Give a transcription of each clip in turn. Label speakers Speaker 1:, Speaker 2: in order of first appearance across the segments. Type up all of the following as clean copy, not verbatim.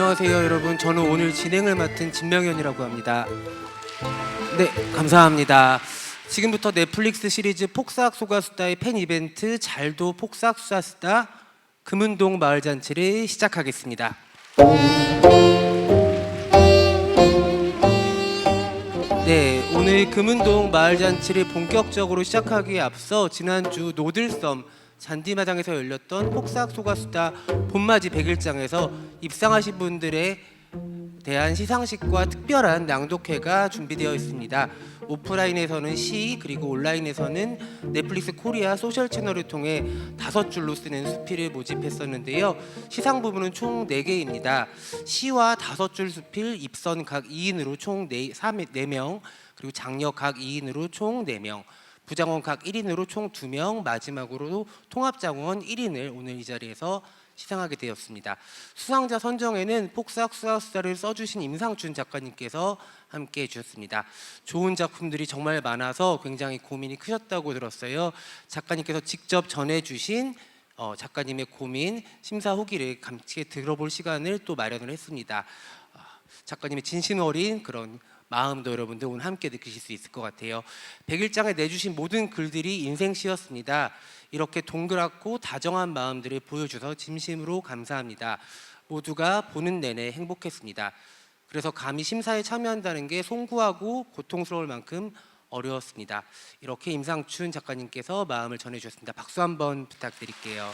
Speaker 1: 안녕하세요 여러분. 저는 오늘 진행을 맡은 진명현이라고 합니다. 네, 감사합니다. 지금부터 넷플릭스 시리즈 폭삭 소가수다의 팬 이벤트 잘도 폭삭 수다수다 금은동 마을잔치를 시작하겠습니다. 네, 오늘 금은동 마을잔치를 본격적으로 시작하기에 앞서 지난주 노들섬 잔디마당에서 열렸던 폭삭 소가수다 봄맞이 100일장에서 입상하신 분들에 대한 시상식과 특별한 낭독회가 준비되어 있습니다. 오프라인에서는 시, 그리고 온라인에서는 넷플릭스 코리아 소셜 채널을 통해 5줄로 쓰는 수필을 모집했었는데요. 시상 부분은 총 4개입니다. 시와 5줄 수필, 입선 각 2인으로 총 4명, 그리고 장력 각 2인으로 총 4명, 부장원 각 1인으로 총 2명, 마지막으로 통합장원 1인을 오늘 이 자리에서 시상하게 되었습니다. 수상자 선정에는 폭삭 수다수다를 써주신 임상준 작가님께서 함께 해주셨습니다. 좋은 작품들이 정말 많아서 굉장히 고민이 크셨다고 들었어요. 작가님께서 직접 전해주신 작가님의 고민, 심사 후기를 함께 들어볼 시간을 또 마련을 했습니다. 작가님의 진심 어린 그런 마음도 여러분들 오늘 함께 느끼실 수 있을 것 같아요. 100일장에 내주신 모든 글들이 인생시였습니다. 이렇게 동그랗고 다정한 마음들을 보여주셔서 진심으로 감사합니다. 모두가 보는 내내 행복했습니다. 그래서 감히 심사에 참여한다는 게 송구하고 고통스러울 만큼 어려웠습니다. 이렇게 임상춘 작가님께서 마음을 전해주셨습니다. 박수 한번 부탁드릴게요.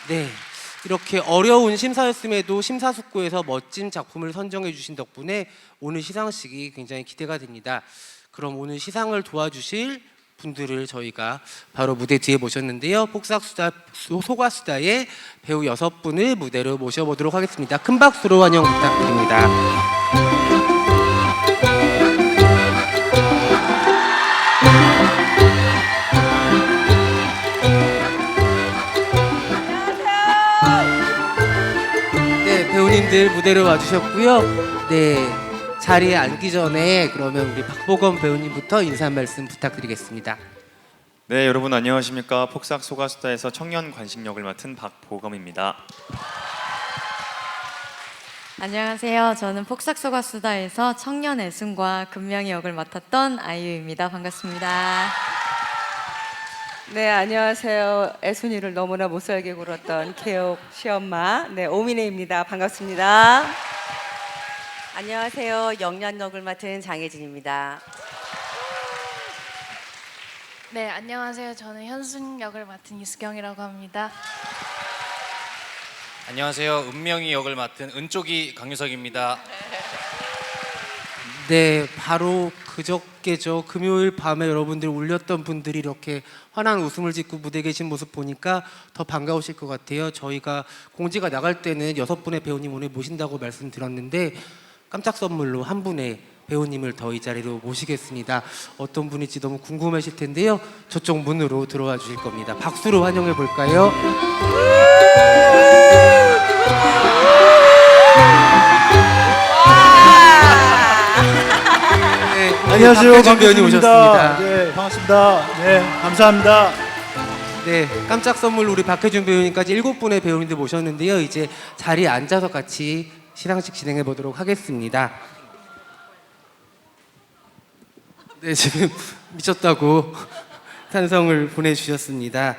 Speaker 1: 네, 이렇게 어려운 심사였음에도 심사숙고해서 멋진 작품을 선정해 주신 덕분에 오늘 시상식이 굉장히 기대가 됩니다. 그럼 오늘 시상을 도와주실 분들을 저희가 바로 무대 뒤에 모셨는데요. 폭삭 소가수다의 배우 6분을 무대로 모셔보도록 하겠습니다. 큰 박수로 환영 부탁드립니다. 네, 배우님들 무대로 와주셨고요. 네. 자리에 앉기 전에 그러면 우리 박보검 배우님부터 인사 한 말씀 부탁드리겠습니다.
Speaker 2: 네, 여러분 안녕하십니까. 폭삭 소가수다에서 청년 관식 역을 맡은 박보검입니다.
Speaker 3: 안녕하세요. 저는 폭삭 소가수다에서 청년 애순과 금명이 역을 맡았던 아이유입니다. 반갑습니다.
Speaker 4: 네, 안녕하세요. 애순이를 너무나 못살게 굴었던 개옥 시엄마 오민혜입니다. 반갑습니다.
Speaker 5: 안녕하세요. 영란 역을 맡은 장혜진입니다.
Speaker 6: 네, 안녕하세요. 저는 현순 역을 맡은 이수경이라고 합니다.
Speaker 7: 안녕하세요. 은명이 역을 맡은 은쪽이 강유석입니다.
Speaker 1: 네, 바로 그저께죠. 금요일 밤에 여러분들 울렸던 분들이 이렇게 환한 웃음을 짓고 무대에 계신 모습 보니까 더 반가우실 것 같아요. 저희가 공지가 나갈 때는 6분의 배우님 오늘 모신다고 말씀드렸는데 깜짝 선물로 한 분의 배우님을 더 이 자리로 모시겠습니다. 어떤 분일지 너무 궁금하실 텐데요. 저쪽 문으로 들어와 주실 겁니다. 박수로 환영해 볼까요? 네,
Speaker 8: 안녕하세요.
Speaker 1: 박혜준 배우님 오셨습니다.
Speaker 8: 네, 반갑습니다. 네, 감사합니다.
Speaker 1: 네, 깜짝 선물로 우리 박혜준 배우님까지 7분의 배우님들 모셨는데요. 이제 자리에 앉아서 같이 시상식 진행해 보도록 하겠습니다. 네, 지금 미쳤다고 찬성을 보내주셨습니다.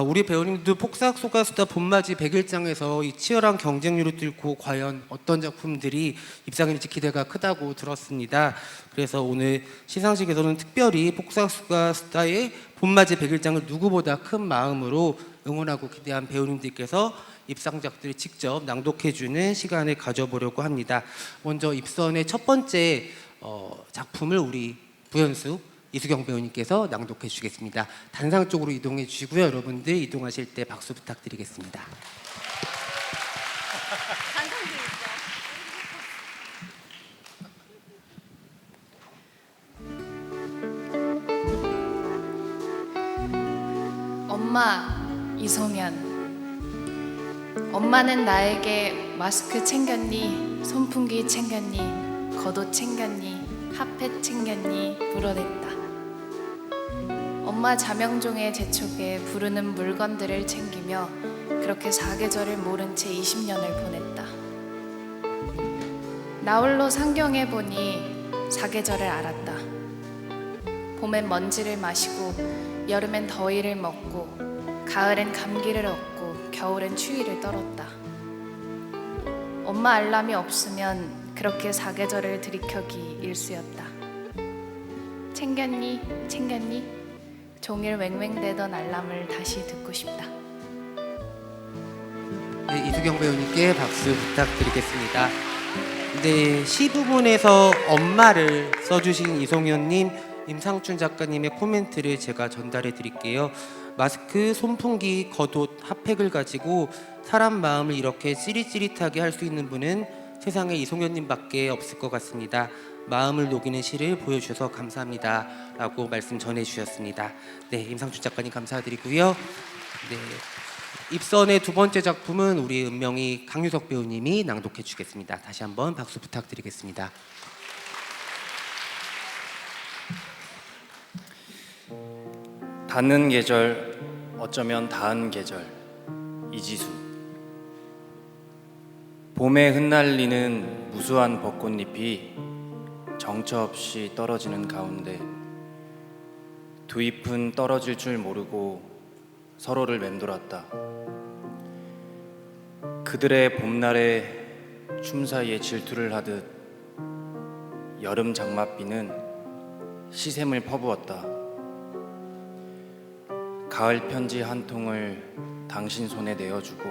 Speaker 1: 우리 배우님도 폭삭 소가수다 봄맞이 100일장에서 이 치열한 경쟁률을 뚫고 과연 어떤 작품들이 입상일지 기대가 크다고 들었습니다. 그래서 오늘 시상식에서는 특별히 폭삭 소가수다의 봄맞이 100일장을 누구보다 큰 마음으로 응원하고 기대한 배우님들께서 입상작들을 직접 낭독해주는 시간을 가져보려고 합니다. 먼저 입선의 첫 번째 작품을 우리 부연수 이수경 배우님께서 낭독해 주시겠습니다. 단상 쪽으로 이동해 주시고요. 여러분들 이동하실 때 박수 부탁드리겠습니다.
Speaker 6: 엄마 이소면. 엄마는 나에게 마스크 챙겼니? 손풍기 챙겼니? 겉옷 챙겼니? 핫팩 챙겼니? 물어댔다. 엄마 자명종의 재촉에 부르는 물건들을 챙기며 그렇게 사계절을 모른 채 20년을 보냈다. 나홀로 상경해 보니 사계절을 알았다. 봄엔 먼지를 마시고 여름엔 더위를 먹고 가을엔 감기를 얻고 겨울엔 추위를 떨었다. 엄마 알람이 없으면 그렇게 사계절을 들이켜기 일쑤였다. 챙겼니? 챙겼니? 종일 웽웽대던 알람을 다시 듣고 싶다.
Speaker 1: 네, 이수경 배우님께 박수 부탁드리겠습니다. 네, 시 부분에서 엄마를 써주신 이송현님, 임상춘 작가님의 코멘트를 제가 전달해 드릴게요. 마스크, 손풍기, 겉옷, 핫팩을 가지고 사람 마음을 이렇게 찌릿찌릿하게 할 수 있는 분은 세상에 이송현님밖에 없을 것 같습니다. 마음을 녹이는 시를 보여주셔서 감사합니다 라고 말씀 전해주셨습니다. 네, 임상춘 작가님 감사드리고요. 네, 입선의 두 번째 작품은 우리 은명이 강유석 배우님이 낭독해 주겠습니다. 다시 한번 박수 부탁드리겠습니다.
Speaker 7: 닿는 계절, 어쩌면 닿은 계절. 이지수. 봄에 흩날리는 무수한 벚꽃잎이 정처 없이 떨어지는 가운데 두 잎은 떨어질 줄 모르고 서로를 맴돌았다. 그들의 봄날의 춤 사이에 질투를 하듯 여름 장맛비는 시샘을 퍼부었다. 가을 편지 한 통을 당신 손에 내어주고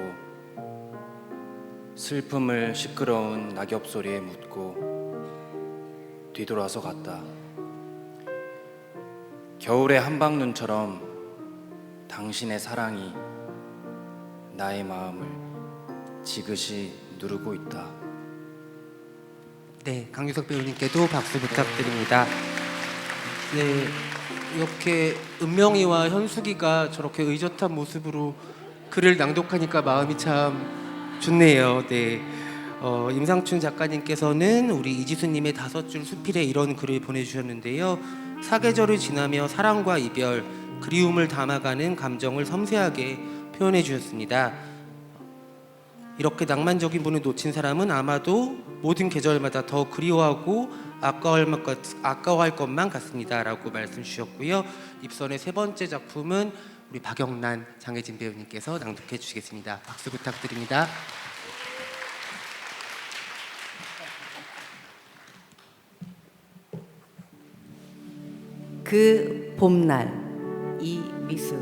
Speaker 7: 슬픔을 시끄러운 낙엽 소리에 묻고 뒤돌아서 갔다. 겨울의 한방눈처럼 당신의 사랑이 나의 마음을 지그시 누르고 있다.
Speaker 1: 네, 강유석 배우님께도 박수 부탁드립니다. 네, 이렇게 은명이와 현숙이가 저렇게 의젓한 모습으로 글을 낭독하니까 마음이 참 좋네요. 네, 임상춘 작가님께서는 우리 이지수님의 5줄 수필에 이런 글을 보내주셨는데요. 사계절을 지나며 사랑과 이별, 그리움을 담아가는 감정을 섬세하게 표현해 주셨습니다. 이렇게 낭만적인 분을 놓친 사람은 아마도 모든 계절마다 더 그리워하고 아까워할 것만 같습니다 라고 말씀 주셨고요. 입선의 세 번째 작품은 우리 박영란, 장혜진 배우님께서 낭독해 주시겠습니다. 박수 부탁드립니다.
Speaker 9: 그 봄날 이미수.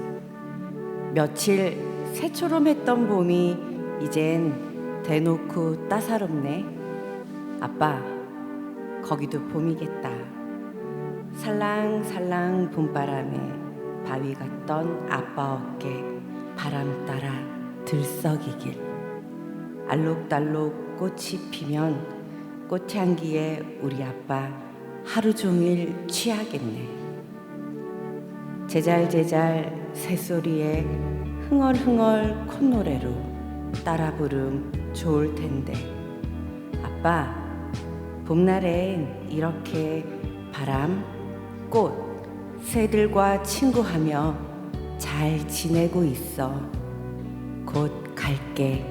Speaker 9: 며칠 새처럼 했던 봄이 이젠 대놓고 따사롭네. 아빠, 거기도 봄이겠다. 살랑살랑 봄바람에 바위 같던 아빠 어깨 바람 따라 들썩이길. 알록달록 꽃이 피면 꽃향기에 우리 아빠 하루 종일 취하겠네. 제잘제잘 새소리에 흥얼흥얼 콧노래로 따라 부름 좋을 텐데. 아빠, 봄날엔 이렇게 바람, 꽃, 새들과 친구하며 잘 지내고 있어. 곧 갈게.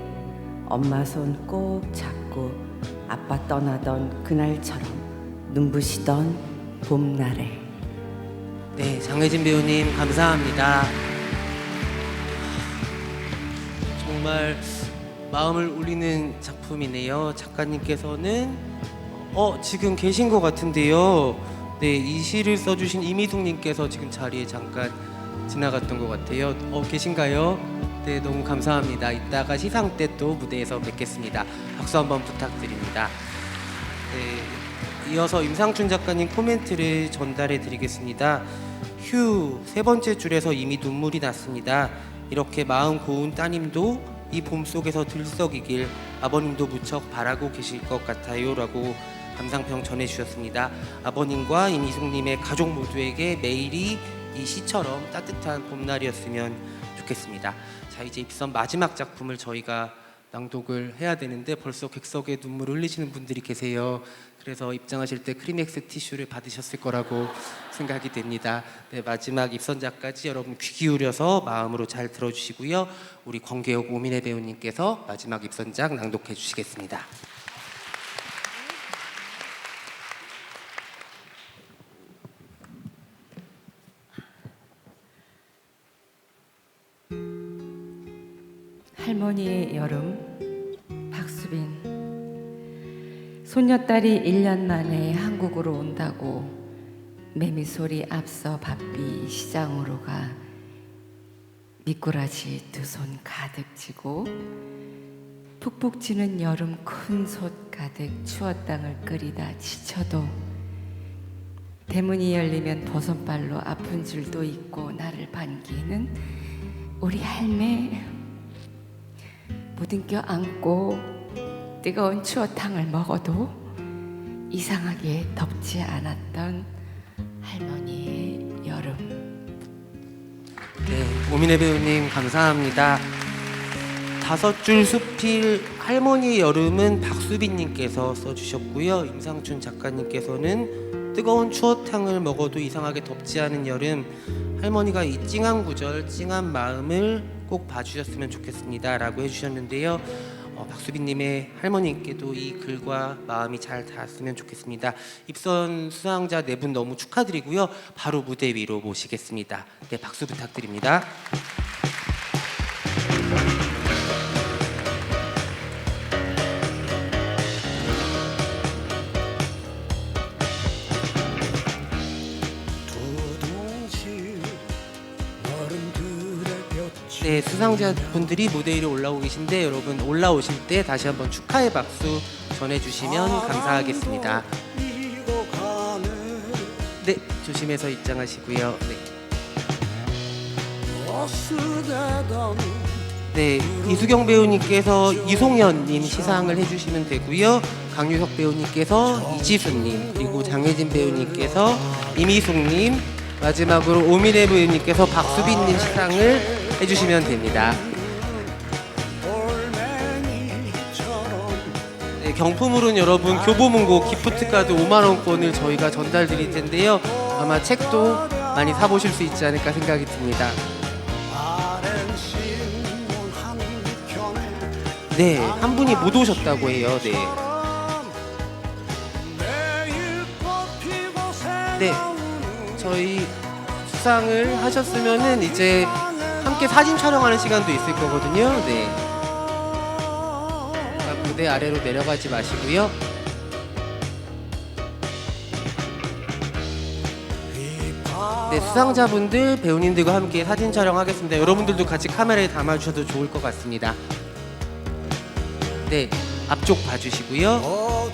Speaker 9: 엄마 손 꼭 잡고 아빠 떠나던 그날처럼 눈부시던 봄날에.
Speaker 1: 네, 장혜진 배우님 감사합니다. 정말 마음을 울리는 작품이네요. 작가님께서는 지금 계신 것 같은데요. 네, 이 시를 써주신 이미숙님께서 지금 자리에 잠깐 지나갔던 것 같아요. 계신가요? 네, 너무 감사합니다. 이따가 시상 때 또 무대에서 뵙겠습니다. 박수 한번 부탁드립니다. 네, 이어서 임상춘 작가님 코멘트를 전달해 드리겠습니다. 휴, 세 번째 줄에서 이미 눈물이 났습니다. 이렇게 마음 고운 따님도 이 봄 속에서 들썩이길 아버님도 무척 바라고 계실 것 같아요 라고 감상평 전해주셨습니다. 아버님과 이미숙님의 가족 모두에게 매일이 이 시처럼 따뜻한 봄날이었으면 좋겠습니다. 자, 이제 입선 마지막 작품을 저희가 낭독을 해야 되는데 벌써 객석에 눈물을 흘리시는 분들이 계세요. 그래서 입장하실 때 크리넥스 티슈를 받으셨을 거라고 생각이 됩니다. 네, 마지막 입선작까지 여러분 귀 기울여서 마음으로 잘 들어주시고요. 우리 권계옥 오민혜 배우님께서 마지막 입선작 낭독해 주시겠습니다.
Speaker 9: 할머니의 여름 박수빈. 손녀딸이 1년 만에 한국으로 온다고 매미소리 앞서 바삐 시장으로 가 미꾸라지 2손 가득 쥐고 푹푹 찌는 여름 큰 솥 가득 추억 땅을 끓이다 지쳐도 대문이 열리면 버선발로 아픈 줄도 있고 나를 반기는 우리 할매. 무딘 껴 안고 뜨거운 추어탕을 먹어도 이상하게 덥지 않았던 할머니의 여름.
Speaker 1: 네, 오민혜 배우님 감사합니다. 5줄 수필 할머니의 여름은 박수빈님께서 써주셨고요. 임상춘 작가님께서는 뜨거운 추어탕을 먹어도 이상하게 덥지 않은 여름, 할머니가 이 찡한 구절, 찡한 마음을 꼭 봐주셨으면 좋겠습니다 라고 해주셨는데요. 박수빈님의 할머니께도 이 글과 마음이 잘 닿았으면 좋겠습니다. 입선 수상자 4분 너무 축하드리고요. 바로 무대 위로 모시겠습니다. 네, 박수 부탁드립니다. 네, 수상자분들이 무대 위로 올라오고 계신데 여러분 올라오실 때 다시 한번 축하의 박수 전해주시면 감사하겠습니다. 네, 조심해서 입장하시고요. 네, 이수경 배우님께서 이송현님 시상을 해주시면 되고요. 강유석 배우님께서 이지수님, 그리고 장혜진 배우님께서 이미숙님, 마지막으로 오미래 배우님께서 박수빈님 시상을 해주시면 됩니다. 네, 경품으로는 여러분 교보문고 기프트카드 5만원권을 저희가 전달드릴 텐데요. 아마 책도 많이 사보실 수 있지 않을까 생각이 듭니다. 네, 한 분이 못 오셨다고 해요. 네. 네, 저희 수상을 하셨으면은 이제 함께 사진 촬영하는 시간도 있을 거거든요. 네. 무대 아래로 내려가지 마시고요. 네, 수상자분들, 배우님들과 함께 사진 촬영하겠습니다. 여러분들도 같이 카메라에 담아주셔도 좋을 것 같습니다. 네, 앞쪽 봐주시고요.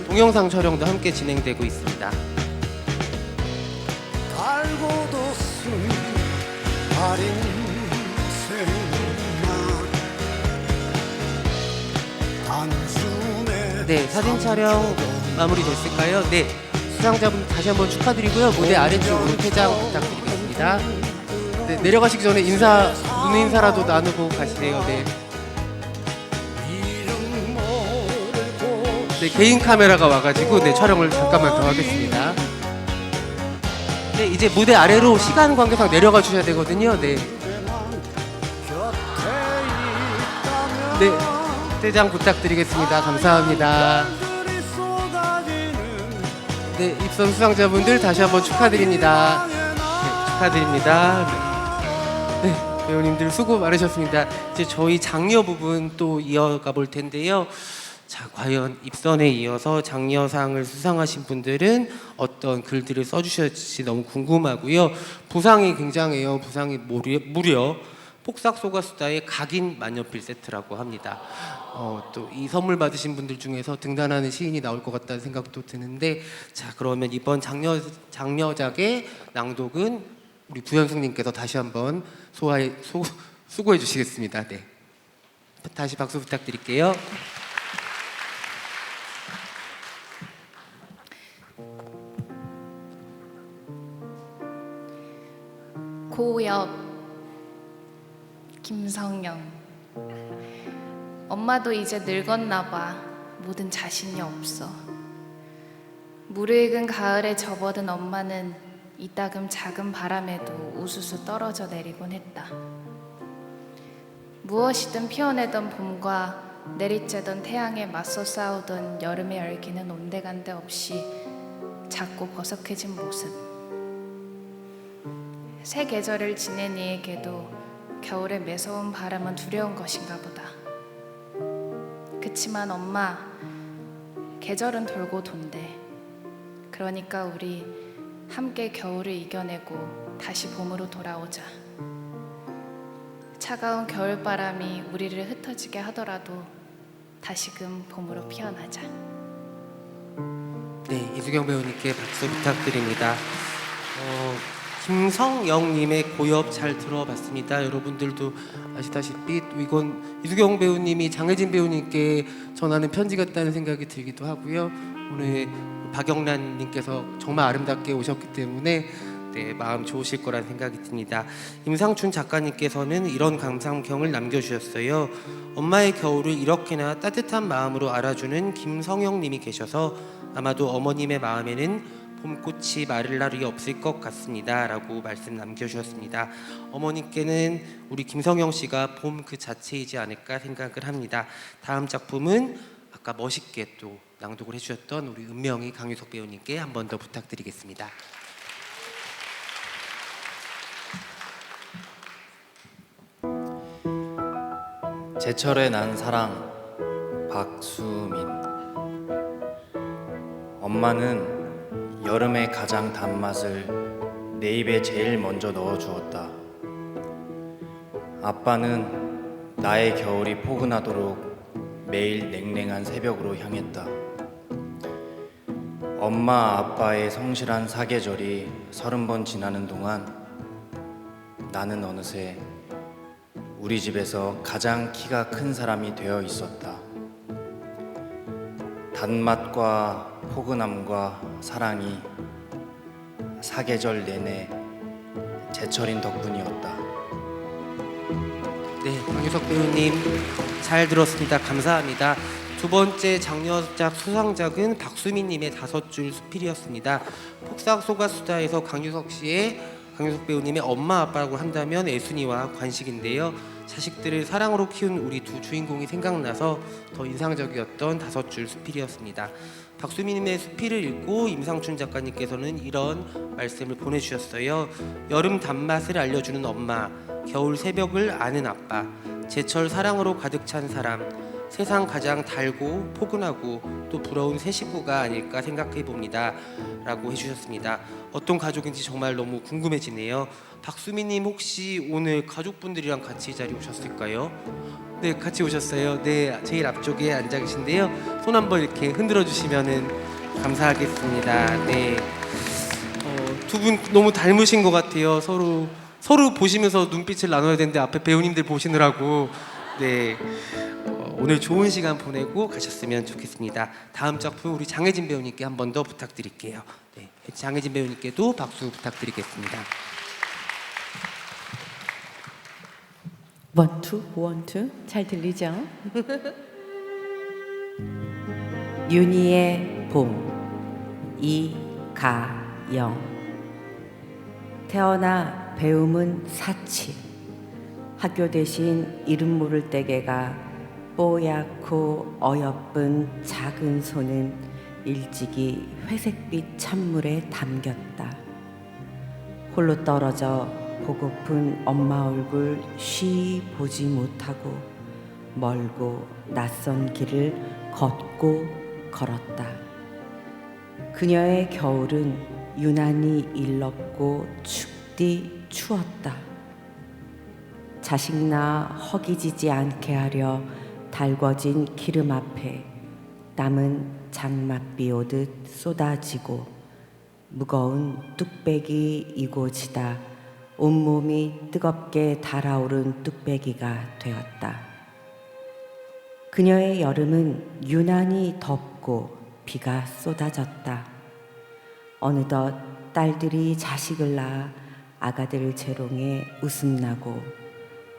Speaker 1: 동영상 촬영도 함께 진행되고 있습니다. 네, 사진 촬영 마무리됐을까요? 네, 수상자분 다시 한번 축하드리고요. 무대 아래쪽으로 퇴장 부탁드리겠습니다. 네, 내려가시기 전에 눈 인사라도 나누고 가시세요. 네. 네, 개인 카메라가 와가지고 네, 촬영을 잠깐만 더 하겠습니다. 네, 이제 무대 아래로 시간 관계상 내려가 주셔야 되거든요. 네. 네, 퇴장 부탁드리겠습니다. 감사합니다. 네, 입선 수상자분들 다시 한번 축하드립니다. 네, 축하드립니다. 네, 배우님들 수고 많으셨습니다. 이제 저희 장려 부분 또 이어가 볼 텐데요. 자, 과연 입선에 이어서 장려상을 수상하신 분들은 어떤 글들을 써주실지 너무 궁금하고요. 부상이 굉장해요. 부상이 무려 폭삭소가수다의 각인 만년필 세트라고 합니다. 또 이 선물 받으신 분들 중에서 등단하는 시인이 나올 것 같다는 생각도 드는데, 자, 그러면 이번 장려작의 낭독은 우리 구현숙님께서 다시 한번 수고해 주시겠습니다. 네, 다시 박수 부탁드릴게요.
Speaker 6: 고엽 김성영. 엄마도 이제 늙었나 봐. 모든 자신이 없어. 무르익은 가을에 접어든 엄마는 이따금 작은 바람에도 우수수 떨어져 내리곤 했다. 무엇이든 피어내던 봄과 내리쬐던 태양에 맞서 싸우던 여름의 열기는 온데간데 없이 작고 버석해진 모습. 새 계절을 지낸 이에게도 겨울의 매서운 바람은 두려운 것인가 보다. 그치만 엄마, 계절은 돌고 돈대. 그러니까 우리 함께 겨울을 이겨내고 다시 봄으로 돌아오자. 차가운 겨울바람이 우리를 흩어지게 하더라도 다시금 봄으로 피어나자.
Speaker 1: 네, 이수경 배우님께 박수 부탁드립니다. 김성영님의 고엽 잘 들어봤습니다. 여러분들도 아시다시피 또 이건 이수경 배우님이 장혜진 배우님께 전하는 편지 같다는 생각이 들기도 하고요. 오늘 박영란님께서 정말 아름답게 오셨기 때문에 네, 마음 좋으실 거라는 생각이 듭니다. 임상춘 작가님께서는 이런 감상평을 남겨주셨어요. 엄마의 겨울을 이렇게나 따뜻한 마음으로 알아주는 김성영님이 계셔서 아마도 어머님의 마음에는 봄꽃이 마를 날이 없을 것 같습니다 라고 말씀 남겨주셨습니다. 어머님께는 우리 김성영 씨가 봄 그 자체이지 않을까 생각을 합니다. 다음 작품은 아까 멋있게 또 낭독을 해주셨던 우리 은명이 강유석 배우님께 한 번 더 부탁드리겠습니다.
Speaker 7: 제철에 난 사랑 박수민. 엄마는 여름의 가장 단맛을 내 입에 제일 먼저 넣어 주었다. 아빠는 나의 겨울이 포근하도록 매일 냉랭한 새벽으로 향했다. 엄마 아빠의 성실한 사계절이 30번 지나는 동안 나는 어느새 우리 집에서 가장 키가 큰 사람이 되어 있었다. 단맛과 포근함과 사랑이 사계절 내내 제철인 덕분이었다.
Speaker 1: 네, 강유석 배우님 잘 들었습니다. 감사합니다. 두 번째 장려작 수상작은 박수민님의 5줄 수필이었습니다. 폭삭 소가수다에서 강유석 배우님의 엄마 아빠라고 한다면 애순이와 관식인데요. 자식들을 사랑으로 키운 우리 두 주인공이 생각나서 더 인상적이었던 5줄 수필이었습니다. 박수민님의 수필을 읽고 임상춘 작가님께서는 이런 말씀을 보내주셨어요. 여름 단맛을 알려주는 엄마, 겨울 새벽을 아는 아빠, 제철 사랑으로 가득 찬 사람, 세상 가장 달고 포근하고 또 부러운 새 식구가 아닐까 생각해 봅니다 라고 해주셨습니다. 어떤 가족인지 정말 너무 궁금해지네요. 박수민님 혹시 오늘 가족분들이랑 같이 이 자리에 오셨을까요? 네, 같이 오셨어요. 네, 제일 앞쪽에 앉아 계신데요. 손 한번 이렇게 흔들어 주시면은 감사하겠습니다. 네, 두 분 너무 닮으신 것 같아요. 서로 보시면서 눈빛을 나눠야 되는데 앞에 배우님들 보시느라고. 네, 오늘 좋은 시간 보내고 가셨으면 좋겠습니다. 다음 작품 우리 장혜진 배우님께 한 번 더 부탁드릴게요. 네, 장혜진 배우님께도 박수 부탁드리겠습니다.
Speaker 9: 원투 원투 잘 들리죠? 윤희의 봄 이가영. 태어나 배움은 사치. 학교 대신 이름 모를 떼개가 뽀얗고 어여쁜 작은 손은 일찍이 회색빛 찬물에 담겼다. 홀로 떨어져 보고픈 엄마 얼굴 쉬 보지 못하고 멀고 낯선 길을 걷고 걸었다. 그녀의 겨울은 유난히 일렀고 춥디 추웠다. 자식 낳아 허기지지 않게 하려 달궈진 기름 앞에 땀은 장맛비 오듯 쏟아지고 무거운 뚝배기 이고지다 온몸이 뜨겁게 달아오른 뚝배기가 되었다. 그녀의 여름은 유난히 덥고 비가 쏟아졌다. 어느덧 딸들이 자식을 낳아 아가들 재롱에 웃음나고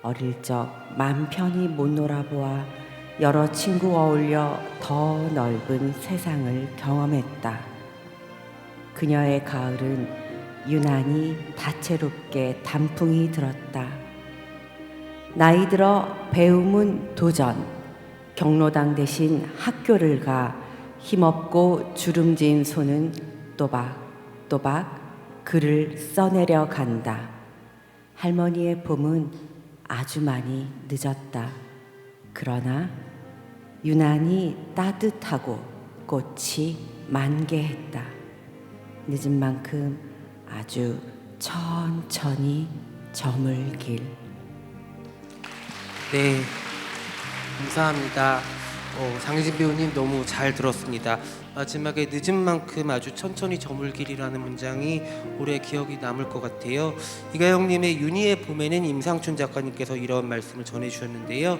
Speaker 9: 어릴 적 맘 편히 못 놀아보아 여러 친구 어울려 더 넓은 세상을 경험했다. 그녀의 가을은 유난히 다채롭게 단풍이 들었다. 나이 들어 배움은 도전, 경로당 대신 학교를 가 힘없고 주름진 손은 또박또박 글을 써내려 간다. 할머니의 봄은 아주 많이 늦었다. 그러나 유난히 따뜻하고 꽃이 만개했다. 늦은 만큼 아주 천천히 저물길.
Speaker 1: 네, 감사합니다. 장혜진 배우님 너무 잘 들었습니다. 마지막에 늦은 만큼 아주 천천히 저물길이라는 문장이 오래 기억이 남을 것 같아요. 이가영님의 윤희의 봄에는 임상춘 작가님께서 이런 말씀을 전해주셨는데요.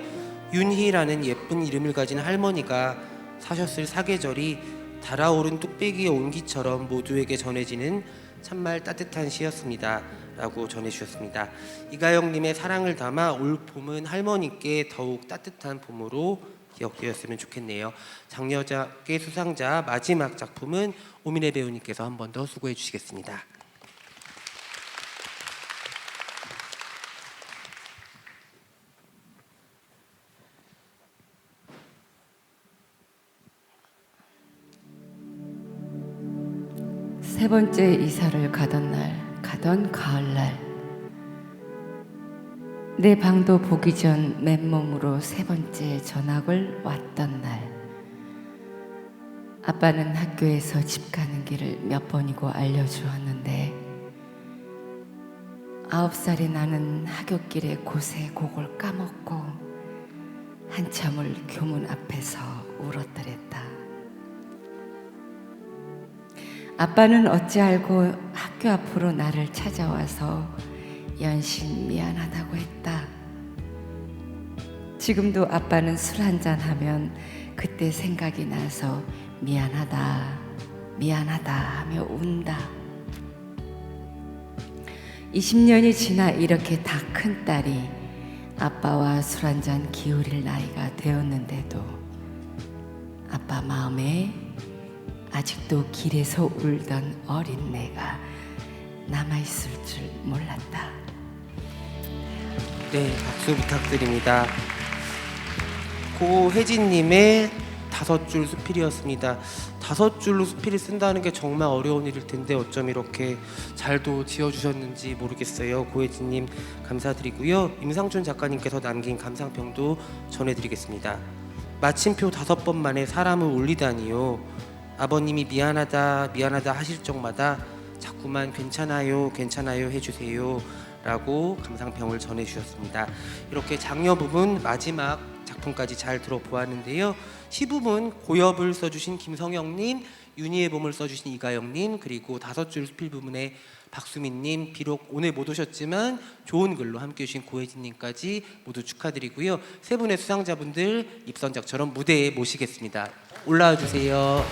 Speaker 1: 윤희라는 예쁜 이름을 가진 할머니가 사셨을 사계절이 달아오른 뚝배기의 온기처럼 모두에게 전해지는 참말 따뜻한 시였습니다 라고 전해주셨습니다. 이가영님의 사랑을 담아 올 봄은 할머니께 더욱 따뜻한 봄으로 기억되었으면 좋겠네요. 장여자계 수상자 마지막 작품은 오민혜 배우님께서 한 번 더 수고해 주시겠습니다.
Speaker 9: 세 번째 이사를 가던 가을날, 내 방도 보기 전 맨몸으로 세 번째 전학을 왔던 날, 아빠는 학교에서 집 가는 길을 몇 번이고 알려주었는데 9살의 나는 하굣길에 곳에 곡을 까먹고 한참을 교문 앞에서 울었더랬다. 아빠는 어찌 알고 학교 앞으로 나를 찾아와서 연신 미안하다고 했다. 지금도 아빠는 술 한잔 하면 그때 생각이 나서 미안하다, 미안하다 하며 운다. 20년이 지나 이렇게 다 큰 딸이 아빠와 술 한잔 기울일 나이가 되었는데도 아빠 마음에 아직도 길에서 울던 어린 내가 남아있을 줄 몰랐다.
Speaker 1: 네, 박수 부탁드립니다. 고혜진님의 5줄 수필이었습니다. 5줄로 수필을 쓴다는 게 정말 어려운 일일 텐데 어쩜 이렇게 잘도 지어주셨는지 모르겠어요. 고혜진님 감사드리고요. 임상춘 작가님께서 남긴 감상평도 전해드리겠습니다. 마침표 5번 만에 사람을 울리다니요. 아버님이 미안하다 미안하다 하실 적마다 자꾸만 괜찮아요 괜찮아요 해주세요 라고 감상평을 전해주셨습니다. 이렇게 장려 부분 마지막 작품까지 잘 들어보았는데요. 시 부분 고엽을 써주신 김성영님, 윤희의 봄을 써주신 이가영님, 그리고 5줄 수필 부분에 박수민님, 비록 오늘 못 오셨지만 좋은 글로 함께 해주신 고혜진님까지 모두 축하드리고요. 세 분의 수상자분들 입선작처럼 무대에 모시겠습니다. 올라와 주세요.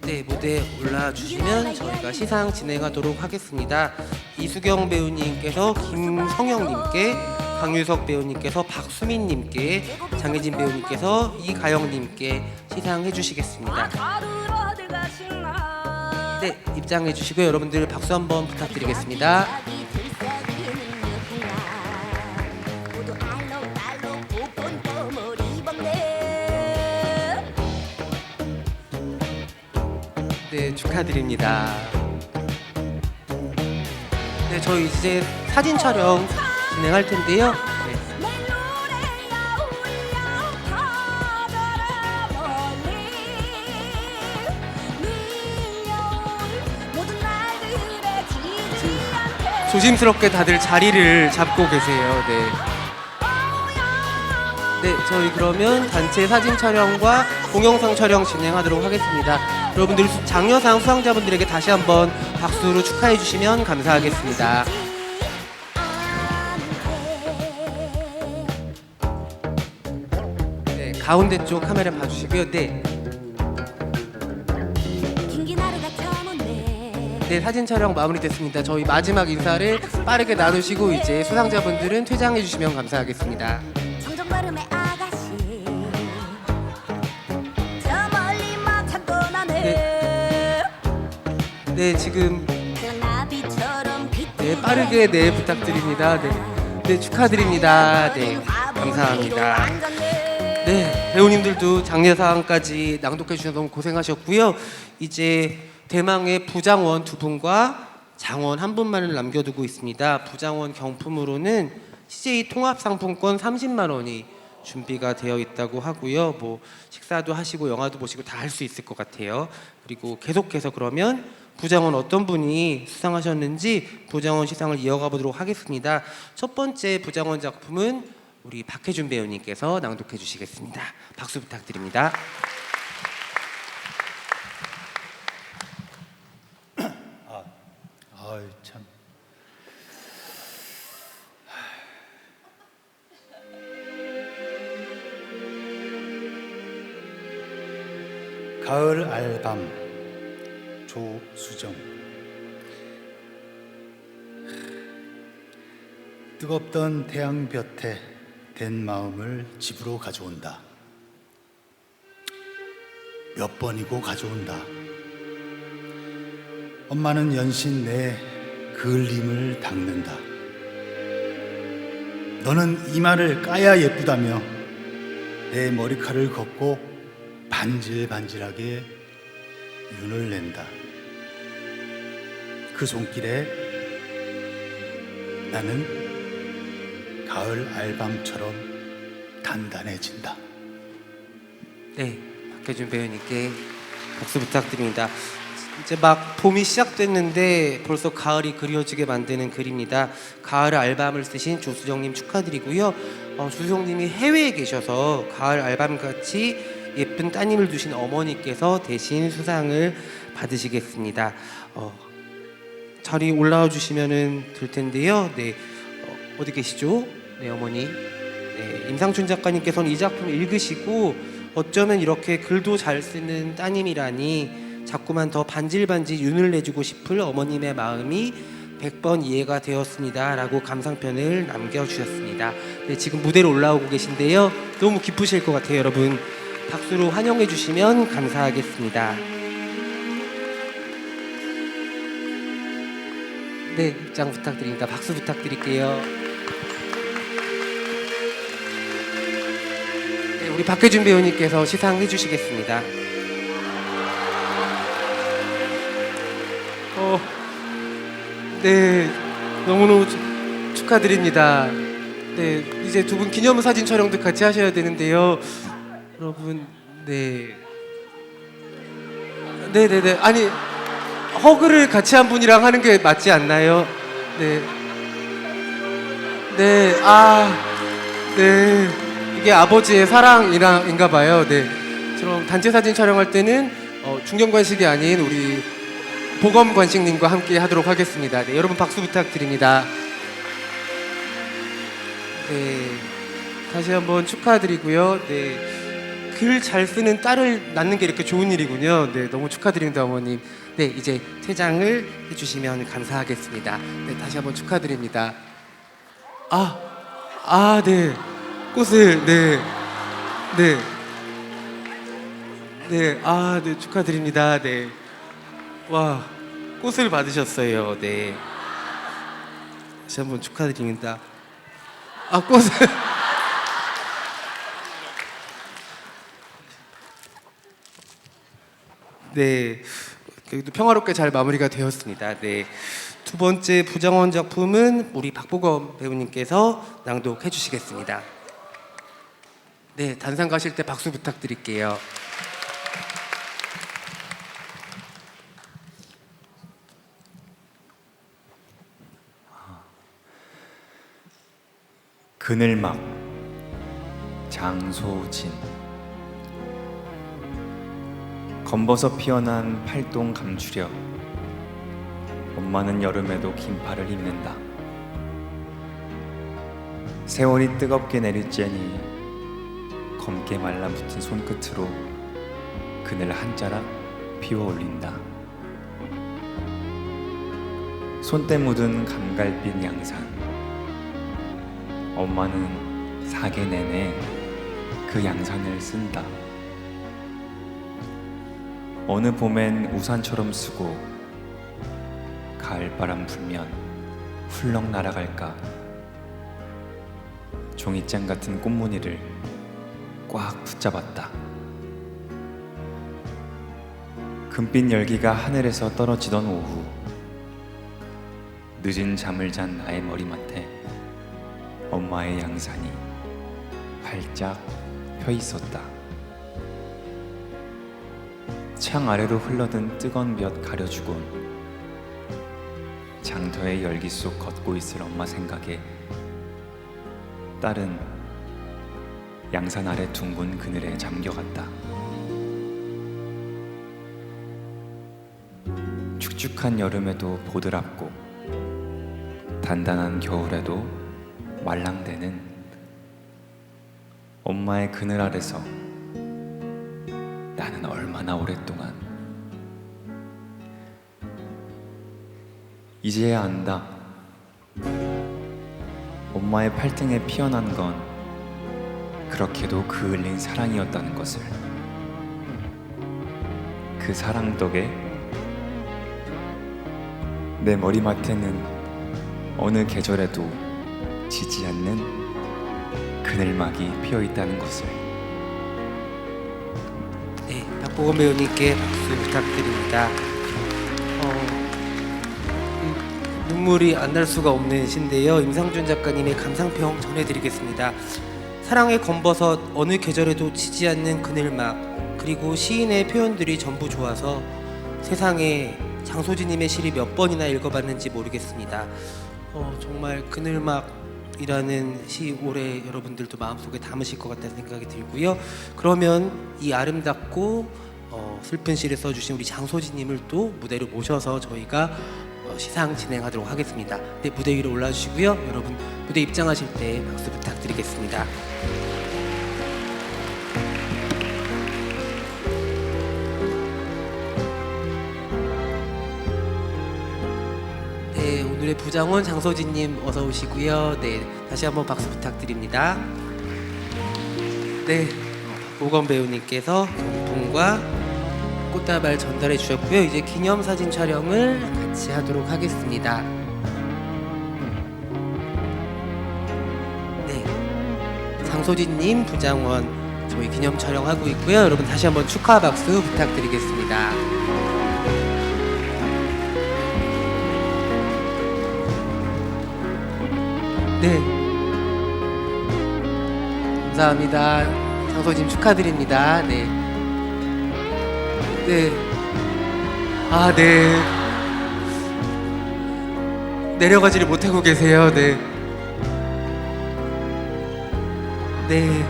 Speaker 1: 네, 무대에 올라와 주시면 저희가 시상 진행하도록 하겠습니다. 이수경 배우님께서 김성영님께, 강유석 배우님께서 박수민님께, 장혜진 배우님께서 이가영님께 시상해 주시겠습니다. 네, 입장해 주시고요. 여러분들 박수 한번 부탁드리겠습니다. 네, 축하드립니다. 네, 저희 이제 사진 촬영 진행할 텐데요. 네. 조심스럽게 다들 자리를 잡고 계세요. 네. 네, 저희 그러면 단체 사진 촬영과 동영상 촬영 진행하도록 하겠습니다. 여러분들 장려상 수상자분들에게 다시 한번 박수로 축하해 주시면 감사하겠습니다. 네, 가운데 쪽 카메라 봐주시고요. 네. 네, 사진 촬영 마무리됐습니다. 저희 마지막 인사를 빠르게 나누시고 이제 수상자분들은 퇴장해 주시면 감사하겠습니다. 네, 지금 네, 빠르게 네 부탁드립니다. 네, 네 축하드립니다. 네, 감사합니다. 네, 배우님들도 장려상까지 낭독해 주셔서 너무 고생하셨고요. 이제 대망의 부장원 2분과 장원 1분만을 남겨두고 있습니다. 부장원 경품으로는 CJ 통합상품권 30만 원이 준비가 되어 있다고 하고요. 뭐 식사도 하시고 영화도 보시고 다 할 수 있을 것 같아요. 그리고 계속해서 그러면 부장원 어떤 분이 수상하셨는지 부장원 시상을 이어가 보도록 하겠습니다. 첫 번째 부장원 작품은 우리 박혜준 배우님께서 낭독해 주시겠습니다. 박수 부탁드립니다.
Speaker 8: 아이 참. 가을 알밤 조수정. 뜨겁던 태양볕에 댄 마음을 집으로 가져온다. 몇 번이고 가져온다. 엄마는 연신 내 그을림을 닦는다. 너는 이마를 까야 예쁘다며 내 머리카락을 걷고 반질반질하게 윤을 낸다. 그 손길에 나는 가을 알밤처럼 단단해진다.
Speaker 1: 네, 박혜준 배우님께 박수 부탁드립니다. 이제 막 봄이 시작됐는데 벌써 가을이 그려지게 만드는 글입니다. 가을 알밤을 쓰신 조수정님 축하드리고요. 조수정님이 해외에 계셔서 가을 알밤같이 예쁜 따님을 두신 어머니께서 대신 수상을 받으시겠습니다. 자리 올라와 주시면 될 텐데요. 네, 어디 계시죠? 네, 어머니. 네, 임상춘 작가님께서는 이 작품 읽으시고 어쩌면 이렇게 글도 잘 쓰는 따님이라니 자꾸만 더 반질반질 윤을 내주고 싶을 어머님의 마음이 100번 이해가 되었습니다 라고 감상편을 남겨주셨습니다. 네, 지금 무대로 올라오고 계신데요. 너무 기쁘실 것 같아요. 여러분 박수로 환영해 주시면 감사하겠습니다. 네, 입장 부탁드립니다. 박수 부탁드릴게요. 네, 우리 박혜준 배우님께서 시상해 주시겠습니다. 네, 너무너무 축하드립니다. 네, 이제 두 분 기념사진 촬영도 같이 하셔야 되는데요. 여러분, 네. 네네네. 아니, 허그를 같이 한 분이랑 하는 게 맞지 않나요? 네. 네, 네. 이게 아버지의 사랑인가 봐요. 네. 저랑 단체 사진 촬영할 때는 중견관식이 아닌 우리 보검관식님과 함께 하도록 하겠습니다. 네, 여러분 박수 부탁드립니다. 네, 다시 한번 축하드리고요. 네, 글 잘 쓰는 딸을 낳는 게 이렇게 좋은 일이군요. 네, 너무 축하드립니다, 어머님. 네, 이제 퇴장을 해주시면 감사하겠습니다. 네, 다시 한번 축하드립니다. 네, 꽃을, 네, 네, 축하드립니다. 네. 와, 꽃을 받으셨어요. 네. 다시 한번 축하드립니다. 꽃을. 네. 그래도 평화롭게 잘 마무리가 되었습니다. 네. 두 번째 부장원 작품은 우리 박보검 배우님께서 낭독해 주시겠습니다. 네, 단상 가실 때 박수 부탁드릴게요.
Speaker 2: 그늘막 장소진. 검버섯 피어난 팔동 감추려 엄마는 여름에도 긴팔을 입는다. 세월이 뜨겁게 내리쬐니 검게 말라붙은 손끝으로 그늘 한 자락 피워 올린다. 손때 묻은 감갈빛 양산. 엄마는 사계 내내 그 양산을 쓴다. 어느 봄엔 우산처럼 쓰고 가을바람 불면 훌렁 날아갈까. 종이장 같은 꽃무늬를 꽉 붙잡았다. 금빛 열기가 하늘에서 떨어지던 오후, 늦은 잠을 잔 나의 머리맡에 엄마의 양산이 활짝 펴 있었다. 창 아래로 흘러든 뜨거운 볕 가려주곤 장터의 열기 속 걷고 있을 엄마 생각에 딸은 양산 아래 둥근 그늘에 잠겨갔다. 축축한 여름에도 보드랍고 단단한 겨울에도 말랑대는 엄마의 그늘 아래서 나는 얼마나 오랫동안 이제야 안다. 엄마의 팔등에 피어난 건 그렇게도 그을린 사랑이었다는 것을. 그 사랑 덕에 내 머리맡에는 어느 계절에도 지지 않는 그늘막이 피어 있다는 것을.
Speaker 1: 네, 박보검 배우님께 박수 부탁드립니다. 눈물이 안 날 수가 없는 시인데요. 임상준 작가님의 감상평 전해드리겠습니다. 사랑의 검버섯, 어느 계절에도 지지 않는 그늘막, 그리고 시인의 표현들이 전부 좋아서 세상에 장소진님의 시를 몇 번이나 읽어봤는지 모르겠습니다. 정말 그늘막이라는 시 올해 여러분들도 마음속에 담으실 것 같다는 생각이 들고요. 그러면 이 아름답고 슬픈 시를 써주신 우리 장소진님을 또 무대로 모셔서 저희가 시상 진행하도록 하겠습니다. 네, 무대 위로 올라주시고요. 여러분 무대 입장하실 때 박수 부탁드리겠습니다. 네, 오늘의 부장원 장소진님 어서 오시고요. 네, 다시 한번 박수 부탁드립니다. 네, 보검 배우님께서 경품과 꽃다발 전달해 주셨고요. 이제 기념사진 촬영을 같이 하도록 하겠습니다. 네, 장소진님, 부장원 저희 기념 촬영하고 있고요. 여러분 다시 한번 축하 박수 부탁드리겠습니다. 네, 감사합니다. 장소진 축하드립니다. 네. 네. 아, 네. 내려가지를 못하고 계세요. 네. 네.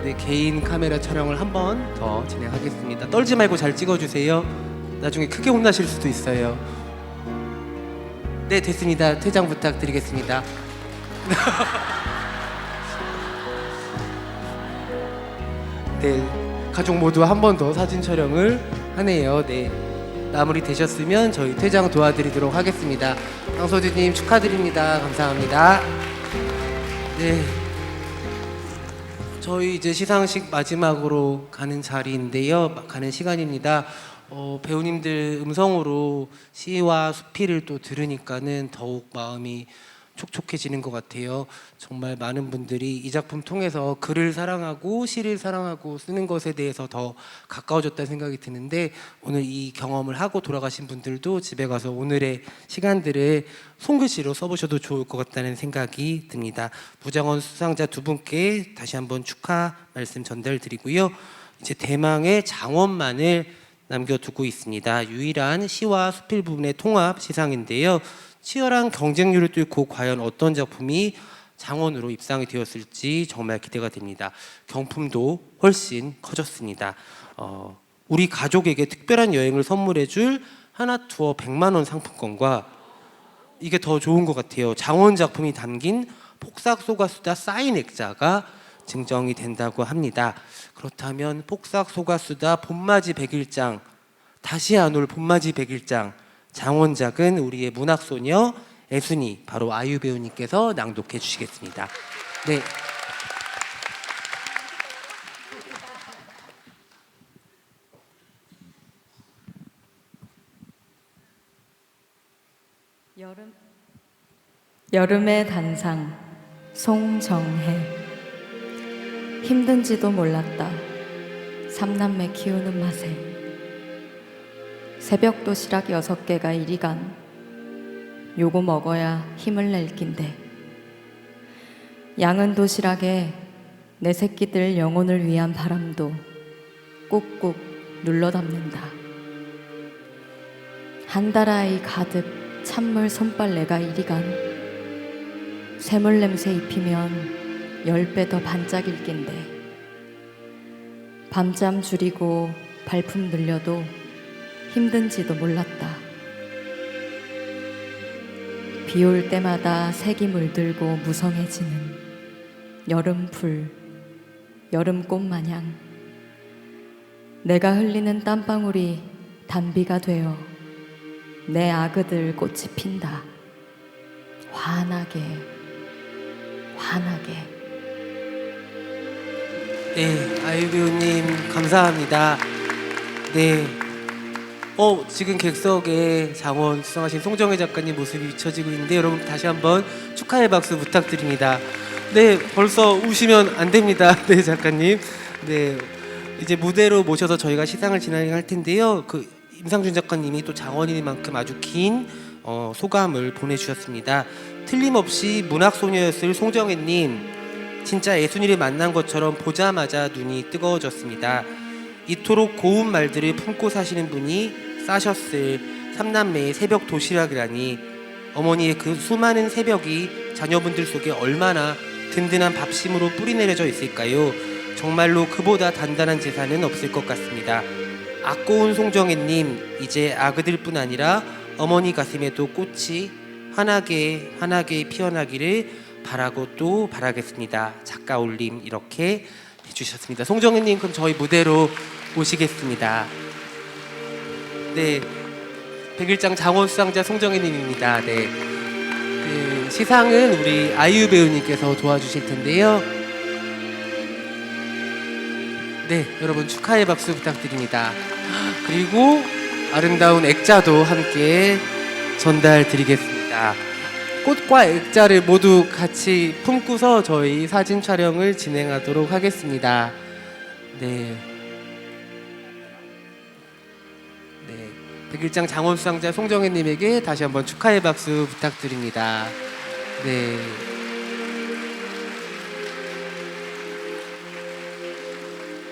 Speaker 1: 네, 개인 카메라 촬영을 한 번 더 진행하겠습니다. 떨지 말고 잘 찍어주세요. 나중에 크게 혼나실 수도 있어요. 네, 됐습니다. 퇴장 부탁드리겠습니다. 네. 가족 모두 한 번 더 사진 촬영을 하네요. 네, 마무리 되셨으면 저희 퇴장 도와드리도록 하겠습니다. 장소진님 축하드립니다. 감사합니다. 네, 저희 이제 시상식 마지막으로 가는 자리인데요. 가는 시간입니다. 배우님들 음성으로 시와 수필을 또 들으니까는 더욱 마음이 촉촉해지는 것 같아요. 정말 많은 분들이 이 작품 통해서 글을 사랑하고 시를 사랑하고 쓰는 것에 대해서 더 가까워졌다는 생각이 드는데, 오늘 이 경험을 하고 돌아가신 분들도 집에 가서 오늘의 시간들을 손글씨로 써보셔도 좋을 것 같다는 생각이 듭니다. 부장원 수상자 두 분께 다시 한번 축하 말씀 전달드리고요. 이제 대망의 장원만을 남겨두고 있습니다. 유일한 시와 수필 부분의 통합 시상인데요. 치열한 경쟁률을 뚫고 과연 어떤 작품이 장원으로 입상이 되었을지 정말 기대가 됩니다. 경품도 훨씬 커졌습니다. 우리 가족에게 특별한 여행을 선물해줄 하나투어 100만 원 상품권과 이게 더 좋은 것 같아요. 장원 작품이 담긴 폭삭소가수다 사인 액자가 증정이 된다고 합니다. 그렇다면 폭삭소가수다 봄맞이 100일장, 다시 안 올 봄맞이 100일장, 장원작은 우리의 문학소녀 애순이, 바로 아유 배우님께서 낭독해 주시겠습니다. 네.
Speaker 3: 여름의 단상 송정혜. 힘든지도 몰랐다. 삼남매 키우는 맛에. 새벽 도시락 6개가 이리 간. 요거 먹어야 힘을 낼 낀데. 양은 도시락에 내 새끼들 영혼을 위한 바람도 꾹꾹 눌러 담는다. 한 달 아이 가득 찬물 손빨래가 이리 간. 샘물 냄새 입히면 10배 더 반짝일 낀데. 밤잠 줄이고 발품 늘려도 힘든지도 몰랐다. 비 올 때마다 색이 물들고 무성해지는 여름불, 여름꽃 마냥 내가 흘리는 땀방울이 단비가 되어 내 아그들 꽃이 핀다. 환하게, 환하게.
Speaker 1: 네, 아이유 배우님 감사합니다. 네. 지금 객석에 장원 수상하신 송정혜 작가님 모습이 비춰지고 있는데 여러분 다시 한번 축하의 박수 부탁드립니다. 네, 벌써 우시면 안 됩니다. 네, 작가님. 네, 이제 무대로 모셔서 저희가 시상을 진행할 텐데요. 임상준 작가님이 또 장원이만큼 아주 긴 소감을 보내주셨습니다. 틀림없이 문학소녀였을 송정혜님, 진짜 애순이를 만난 것처럼 보자마자 눈이 뜨거워졌습니다. 이토록 고운 말들을 품고 사시는 분이 싸셨을 삼남매의 새벽 도시락이라니, 어머니의 그 수많은 새벽이 자녀분들 속에 얼마나 든든한 밥심으로 뿌리내려져 있을까요? 정말로 그보다 단단한 재산은 없을 것 같습니다. 아꼬운 송정혜님, 이제 아그들뿐 아니라 어머니 가슴에도 꽃이 환하게 환하게 피어나기를 바라고 또 바라겠습니다. 작가 올림 이렇게 해주셨습니다. 송정혜님, 그럼 저희 무대로 모시겠습니다. 네, 백일장 장원 수상자 송정혜님입니다. 네, 시상은 우리 아이유 배우님께서 도와주실 텐데요. 네, 여러분 축하의 박수 부탁드립니다. 그리고 아름다운 액자도 함께 전달드리겠습니다. 꽃과 액자를 모두 같이 품고서 저희 사진 촬영을 진행하도록 하겠습니다. 네. 네. 백일장 장원 수상자 송정혜님에게 다시 한번 축하의 박수 부탁드립니다. 네.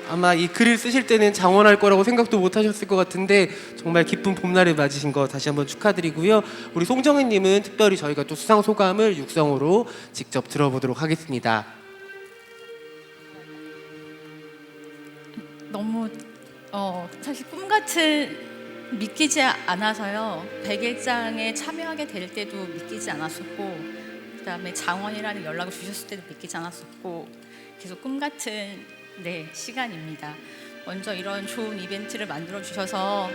Speaker 1: 아마 이 글을 쓰실 때는 장원할 거라고 생각도 못 하셨을 것 같은데 정말 기쁜 봄날을 맞으신 거 다시 한번 축하드리고요. 우리 송정혜님은 특별히 저희가 또 수상 소감을 육성으로 직접 들어보도록 하겠습니다.
Speaker 10: 너무 사실 꿈같은 믿기지 않아서요. 백일장에 참여하게 될 때도 믿기지 않았었고, 그다음에 장원이라는 연락을 주셨을 때도 믿기지 않았었고, 계속 꿈같은 시간입니다. 먼저 이런 좋은 이벤트를 만들어 주셔서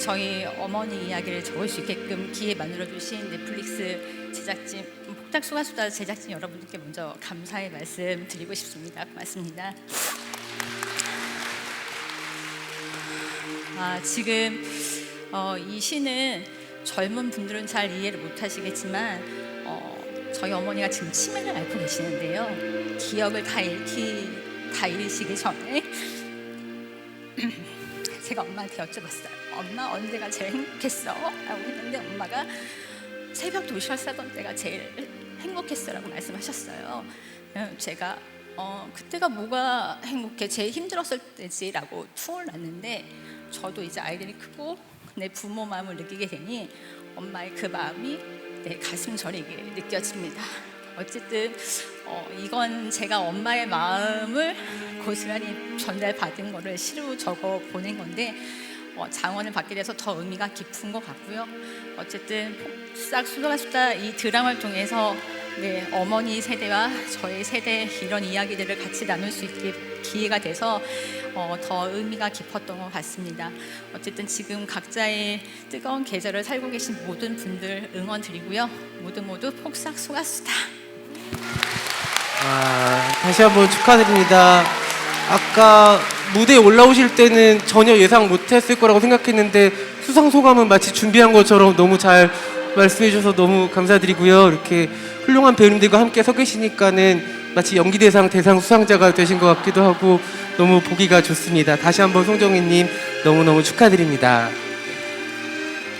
Speaker 10: 저희 어머니 이야기를 적을 수 있게끔 기회 만들어 주신 넷플릭스 제작진 폭삭소가수다 제작진 여러분들께 먼저 감사의 말씀 드리고 싶습니다. 고맙습니다. 지금 이 시는 젊은 분들은 잘 이해를 못 하시겠지만 저희 어머니가 지금 치매를 앓고 계시는데요. 기억을 다 잃으시기 전에 제가 엄마한테 여쭤봤어요. 엄마, 언제가 제일 행복했어? 라고 했는데 엄마가 새벽 도시락 싸던 때가 제일 행복했어 라고 말씀하셨어요. 제가 그때가 뭐가 행복해? 제일 힘들었을 때지 라고 퉁을 놨는데, 저도 이제 아이들이 크고 내 부모 마음을 느끼게 되니 엄마의 그 마음이 내 가슴 저리게 느껴집니다. 어쨌든 이건 제가 엄마의 마음을 고스란히 전달받은 거를 시로 적어 보낸 건데 장원을 받게 돼서 더 의미가 깊은 것 같고요. 어쨌든 폭삭소가수다 이 드라마를 통해서 어머니 세대와 저희 세대 이런 이야기들을 같이 나눌 수 있게 기회가 돼서 더 의미가 깊었던 것 같습니다. 어쨌든 지금 각자의 뜨거운 계절을 살고 계신 모든 분들 응원 드리고요. 모두 폭삭소가수다.
Speaker 1: 다시 한번 축하드립니다. 아까 무대에 올라오실 때는 전혀 예상 못했을 거라고 생각했는데 수상 소감은 마치 준비한 것처럼 너무 잘 말씀해 주셔서 너무 감사드리고요. 이렇게 훌륭한 배우님들과 함께 서 계시니까는 마치 연기대상 대상 수상자가 되신 것 같기도 하고 너무 보기가 좋습니다. 다시 한번 송정혜님 너무너무 축하드립니다.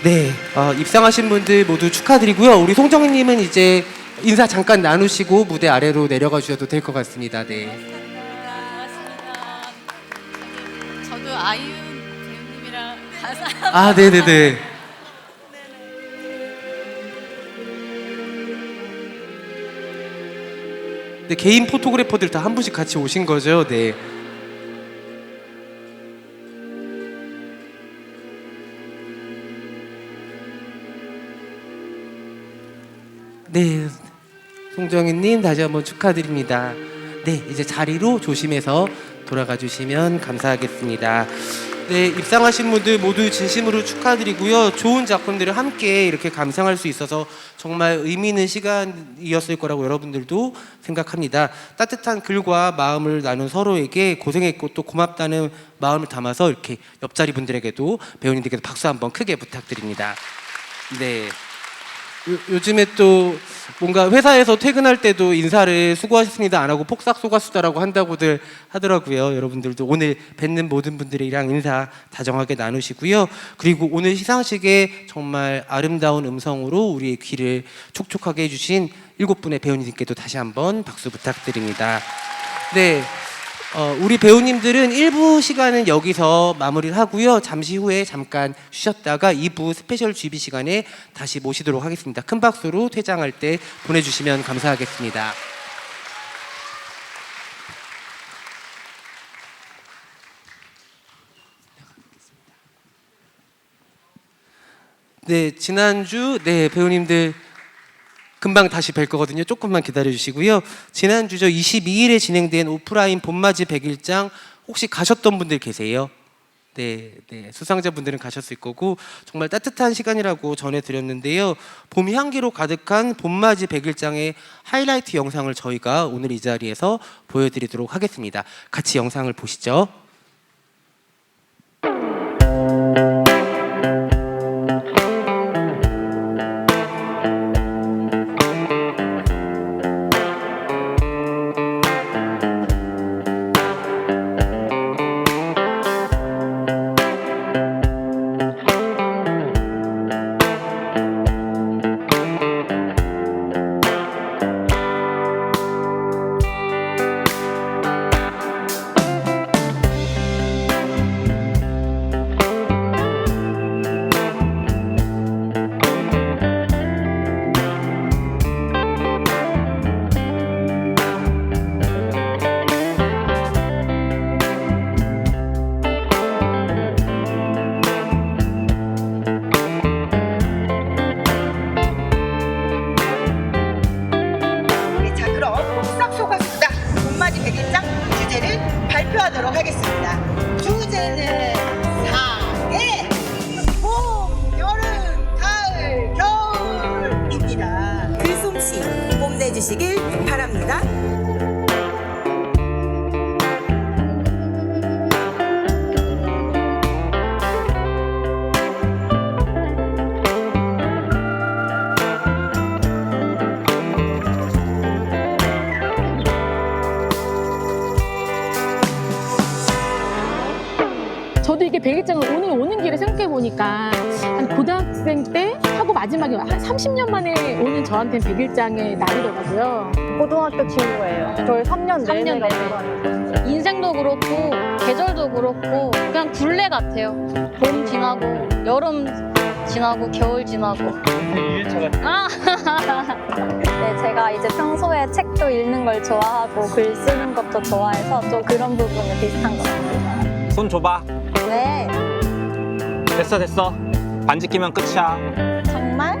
Speaker 1: 네, 입상하신 분들 모두 축하드리고요. 우리 송정희님은 이제 인사 잠깐 나누시고 무대 아래로 내려가 주셔도 될 것 같습니다. 네.
Speaker 10: 저도 아이윤 배우님이랑 가사
Speaker 1: 아, 네네네. 네, 개인 포토그래퍼들 다 한 분씩 같이 오신 거죠? 네. 네, 송정희님 다시 한번 축하드립니다. 네, 이제 자리로 조심해서 돌아가 주시면 감사하겠습니다. 네, 입상하신 분들 모두 진심으로 축하드리고요. 좋은 작품들을 함께 이렇게 감상할 수 있어서 정말 의미 있는 시간이었을 거라고 여러분들도 생각합니다. 따뜻한 글과 마음을 나눈 서로에게 고생했고 또 고맙다는 마음을 담아서 이렇게 옆자리 분들에게도 배우님들께도 박수 한번 크게 부탁드립니다. 네. 요즘에 또 뭔가 회사에서 퇴근할 때도 인사를 수고하셨습니다 안 하고 폭삭 소가수다라고 한다고들 하더라고요. 여러분들도 오늘 뵙는 모든 분들이랑 인사 다정하게 나누시고요. 그리고 오늘 시상식에 정말 아름다운 음성으로 우리의 귀를 촉촉하게 해주신 7분의 배우님들께도 다시 한번 박수 부탁드립니다. 네. 우리 배우님들은 1부 시간은 여기서 마무리를 하고요. 잠시 후에 잠깐 쉬셨다가 2부 스페셜 GB 시간에 다시 모시도록 하겠습니다. 큰 박수로 퇴장할 때 보내주시면 감사하겠습니다. 네, 지난주 배우님들 금방 다시 뵐 거거든요. 조금만 기다려 주시고요. 지난주죠 22일에 진행된 오프라인 봄맞이 100일장 혹시 가셨던 분들 계세요? 네, 수상자분들은 가셨을 거고 정말 따뜻한 시간이라고 전해드렸는데요. 봄 향기로 가득한 봄맞이 100일장의 하이라이트 영상을 저희가 오늘 이 자리에서 보여드리도록 하겠습니다. 같이 영상을 보시죠.
Speaker 11: 발표하도록 하겠습니다. 주제는 사계 봄, 여름, 가을, 겨울입니다. 글솜씨 뽐내주시길 바랍니다.
Speaker 12: 저도 이게 100일장을 오늘 오는 길에 생각해보니까 한 고등학생 때 하고 마지막에 한 30년 만에 오는 저한테는 100일장의 날이더라고요.
Speaker 13: 고등학교 친구예요. 저희 3년 내내
Speaker 14: 인생도 그렇고 계절도 그렇고 그냥 굴레 같아요. 봄 지나고 여름 지나고 겨울 지나고.
Speaker 13: 네, 제가 이제 평소에 책도 읽는 걸 좋아하고 글 쓰는 것도 좋아해서 좀 그런 부분이 비슷한 것 같아요.
Speaker 15: 손 줘봐.
Speaker 13: 네.
Speaker 15: 됐어. 반지 끼면 끝이야.
Speaker 13: 정말?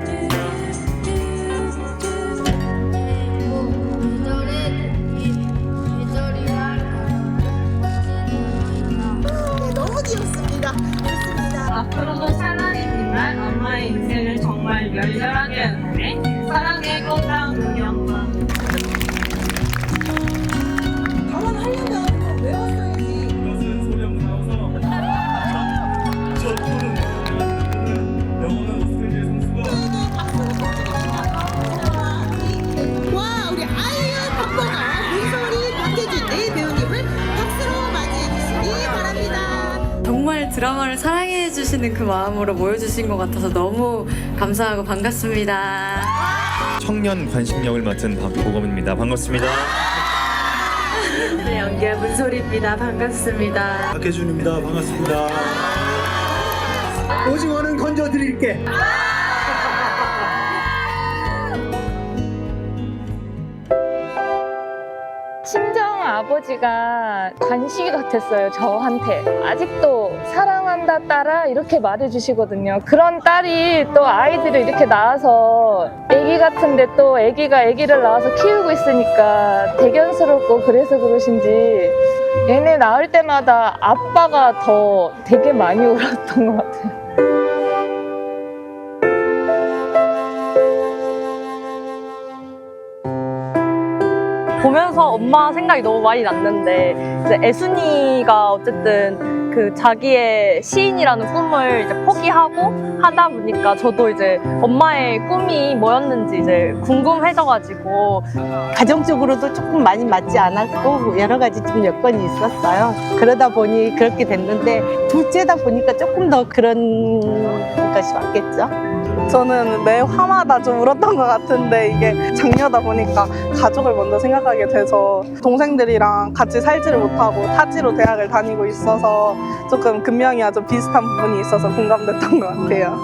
Speaker 11: 너무 귀엽습니다. 좋습니다.
Speaker 16: 앞으로도 사랑이지만 엄마의 인생을 정말 열렬하게 응원해. 사랑의 꽃다운 운영과
Speaker 11: 결혼하려면 외웠어야지.
Speaker 17: 이것은 소령 나와서 저 토는 영원한 오스트레일리아 선수가
Speaker 11: 와, 우리 아이유, 박보나, 민소리, 박혜진 네 배우님을 박수로 맞이해 주시기 바랍니다.
Speaker 18: 정말 드라마를 사랑해
Speaker 3: 해주시는 그 마음으로 모여주신 것 같아서 너무 감사하고 반갑습니다.
Speaker 2: 청년 관식역을 맡은 박보검입니다. 반갑습니다.
Speaker 3: 네, 연기한 문소리입니다. 반갑습니다.
Speaker 8: 박혜준입니다. 반갑습니다. 오징어는 건져드릴게.
Speaker 12: 친정 아버지가 관식이 같았어요, 저한테. 아직도 사랑한다 딸아 이렇게 말해주시거든요. 그런 딸이 또 아이들을 이렇게 낳아서 아기 같은데 또 아기가 아기를 낳아서 키우고 있으니까 대견스럽고 그래서 그러신지 얘네 낳을 때마다 아빠가 더 되게 많이 울었던 것 같아요.
Speaker 18: 보면서 엄마 생각이 너무 많이 났는데 이제 애순이가 어쨌든 그 자기의 시인이라는 꿈을 이제 포기하고 하다 보니까 저도 이제 엄마의 꿈이 뭐였는지 이제 궁금해져가지고
Speaker 19: 가정적으로도 조금 많이 맞지 않았고 여러 가지 좀 여건이 있었어요. 그러다 보니 그렇게 됐는데 둘째다 보니까 조금 더 그런 것이 맞겠죠.
Speaker 20: 저는 매 화마다 좀 울었던 것 같은데 이게 장녀다 보니까 가족을 먼저 생각하게 돼서 동생들이랑 같이 살지를 못하고 타지로 대학을 다니고 있어서 조금 금명이와 좀 비슷한 부분이 있어서 공감됐던 것 같아요.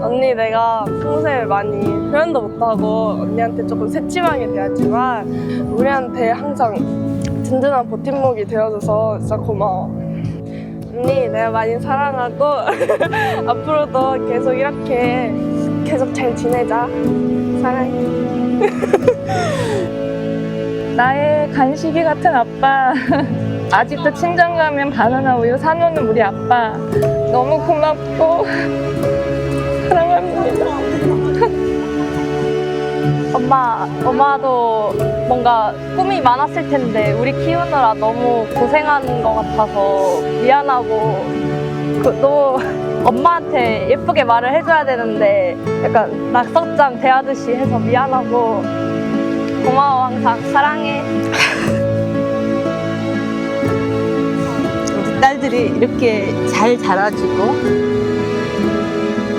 Speaker 20: 언니 내가 평소에 많이 표현도 못하고 언니한테 조금 새침하게 대하지만 우리한테 항상 든든한 버팀목이 되어줘서 진짜 고마워. 언니 내가 많이 사랑하고 앞으로도 계속 이렇게 계속 잘 지내자. 사랑해.
Speaker 12: 나의 간식이 같은 아빠. 아직도 친정 가면 바나나 우유 사놓는 우리 아빠. 너무 고맙고 사랑합니다.
Speaker 18: 엄마도 뭔가 꿈이 많았을 텐데 우리 키우느라 너무 고생한 것 같아서 미안하고 너무 엄마한테 예쁘게 말을 해줘야 되는데 약간 낙석장 대하듯이 해서 미안하고 고마워. 항상 사랑해.
Speaker 19: 우리 딸들이 이렇게 잘 자라주고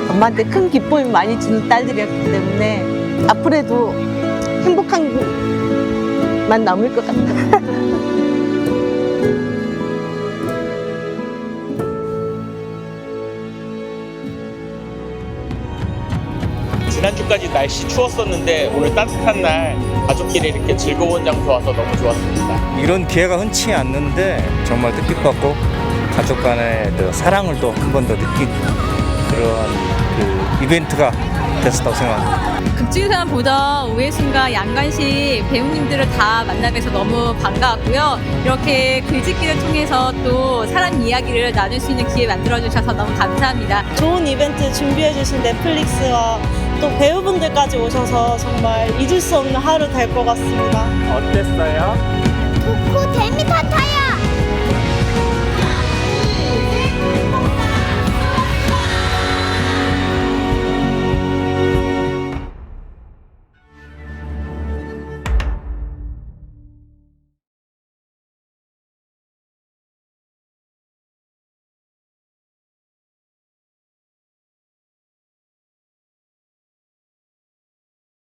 Speaker 19: 엄마한테 큰 기쁨을 많이 주는 딸들이었기 때문에 앞으로도 행복한 만 남을 것 같아요.
Speaker 15: 지난주까지 날씨 추웠었는데 오늘 따뜻한 날 가족끼리 이렇게 즐거운 장소 와서 너무 좋았습니다.
Speaker 21: 이런 기회가 흔치 않는데 정말 뜻깊었고 가족 간의 그 사랑을 또 한 번 더 느끼고 그런 그 이벤트가 됐었다고 생각합니다.
Speaker 10: 극중에서만 보던 오해순과 양관식 배우님들을 다 만나뵈서 너무 반가웠고요. 이렇게 글짓기를 통해서 또 사람 이야기를 나눌 수 있는 기회 만들어주셔서 너무 감사합니다.
Speaker 22: 좋은 이벤트 준비해주신 넷플릭스와 또 배우분들까지 오셔서 정말 잊을 수 없는 하루 될 것 같습니다.
Speaker 15: 어땠어요?
Speaker 11: 좋고 재미 같아요.